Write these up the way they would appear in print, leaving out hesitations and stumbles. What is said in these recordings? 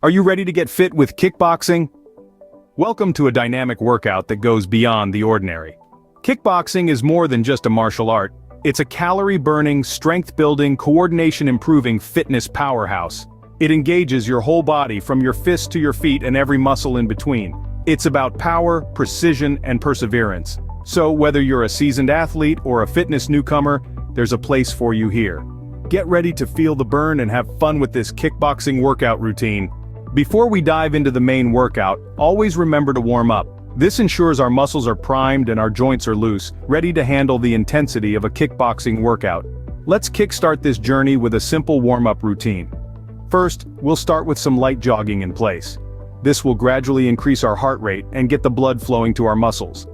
Are you ready to get fit with kickboxing? Welcome to a dynamic workout that goes beyond the ordinary. Kickboxing is more than just a martial art. It's a calorie-burning, strength-building, coordination-improving fitness powerhouse. It engages your whole body from your fists to your feet and every muscle in between. It's about power, precision, and perseverance. So whether you're a seasoned athlete or a fitness newcomer, there's a place for you here. Get ready to feel the burn and have fun with this kickboxing workout routine. Before we dive into the main workout, always remember to warm up. This ensures our muscles are primed and our joints are loose, ready to handle the intensity of a kickboxing workout. Let's kickstart this journey with a simple warm-up routine. First, we'll start with some light jogging in place. This will gradually increase our heart rate and get the blood flowing to our muscles.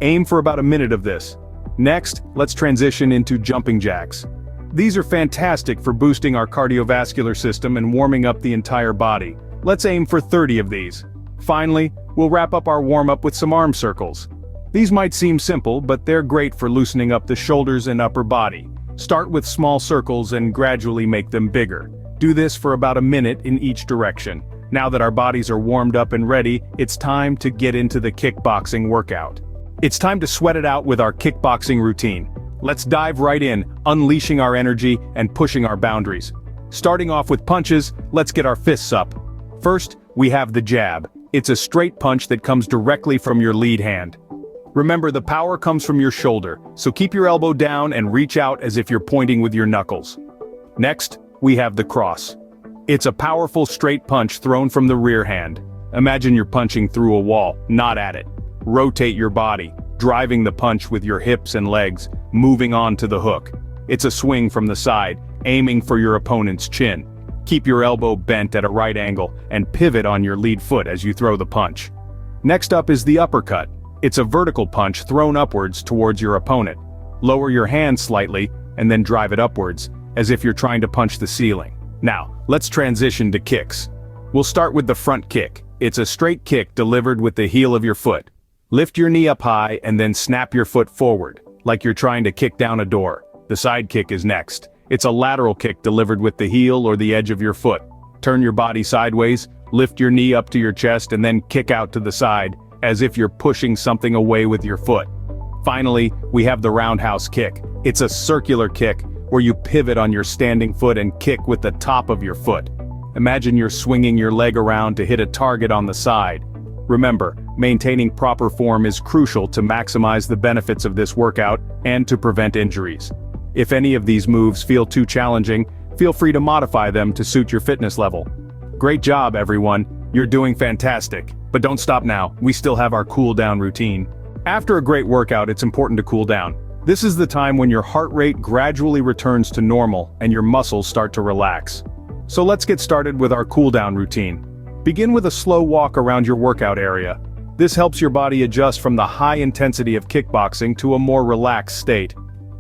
Aim for about a minute of this. Next, let's transition into jumping jacks. These are fantastic for boosting our cardiovascular system and warming up the entire body. Let's aim for 30 of these. Finally, we'll wrap up our warm-up with some arm circles. These might seem simple, but they're great for loosening up the shoulders and upper body. Start with small circles and gradually make them bigger. Do this for about a minute in each direction. Now that our bodies are warmed up and ready, it's time to get into the kickboxing workout. It's time to sweat it out with our kickboxing routine. Let's dive right in, unleashing our energy and pushing our boundaries. Starting off with punches, let's get our fists up. First, we have the jab. It's a straight punch that comes directly from your lead hand. Remember, the power comes from your shoulder, so keep your elbow down and reach out as if you're pointing with your knuckles. Next, we have the cross. It's a powerful straight punch thrown from the rear hand. Imagine you're punching through a wall, not at it. Rotate your body, driving the punch with your hips and legs, moving on to the hook. It's a swing from the side, aiming for your opponent's chin. Keep your elbow bent at a right angle and pivot on your lead foot as you throw the punch. Next up is the uppercut. It's a vertical punch thrown upwards towards your opponent. Lower your hand slightly and then drive it upwards, as if you're trying to punch the ceiling. Now, let's transition to kicks. We'll start with the front kick. It's a straight kick delivered with the heel of your foot. Lift your knee up high and then snap your foot forward, like you're trying to kick down a door. The side kick is next. It's a lateral kick delivered with the heel or the edge of your foot. Turn your body sideways, lift your knee up to your chest and then kick out to the side, as if you're pushing something away with your foot. Finally, we have the roundhouse kick. It's a circular kick where you pivot on your standing foot and kick with the top of your foot. Imagine you're swinging your leg around to hit a target on the side. Remember, maintaining proper form is crucial to maximize the benefits of this workout and to prevent injuries. If any of these moves feel too challenging, feel free to modify them to suit your fitness level. Great job, everyone. You're doing fantastic. But don't stop now, we still have our cool down routine. After a great workout, it's important to cool down. This is the time when your heart rate gradually returns to normal and your muscles start to relax. So let's get started with our cool down routine. Begin with a slow walk around your workout area. This helps your body adjust from the high intensity of kickboxing to a more relaxed state.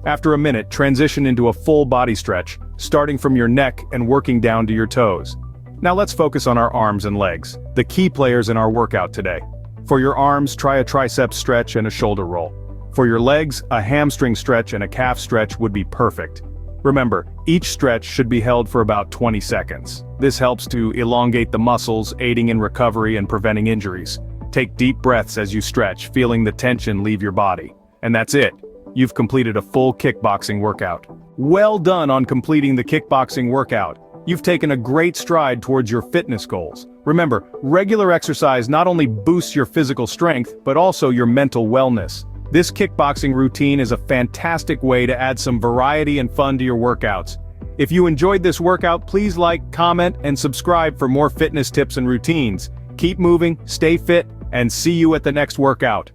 After a minute, transition into a full body stretch, starting from your neck and working down to your toes. Now let's focus on our arms and legs, the key players in our workout today. For your arms, try a tricep stretch and a shoulder roll. For your legs, a hamstring stretch and a calf stretch would be perfect. Remember, each stretch should be held for about 20 seconds. This helps to elongate the muscles, aiding in recovery and preventing injuries. Take deep breaths as you stretch, feeling the tension leave your body. And that's it. You've completed a full kickboxing workout. Well done on completing the kickboxing workout. You've taken a great stride towards your fitness goals. Remember, regular exercise not only boosts your physical strength, but also your mental wellness. This kickboxing routine is a fantastic way to add some variety and fun to your workouts. If you enjoyed this workout, please like, comment, and subscribe for more fitness tips and routines. Keep moving, stay fit, and see you at the next workout.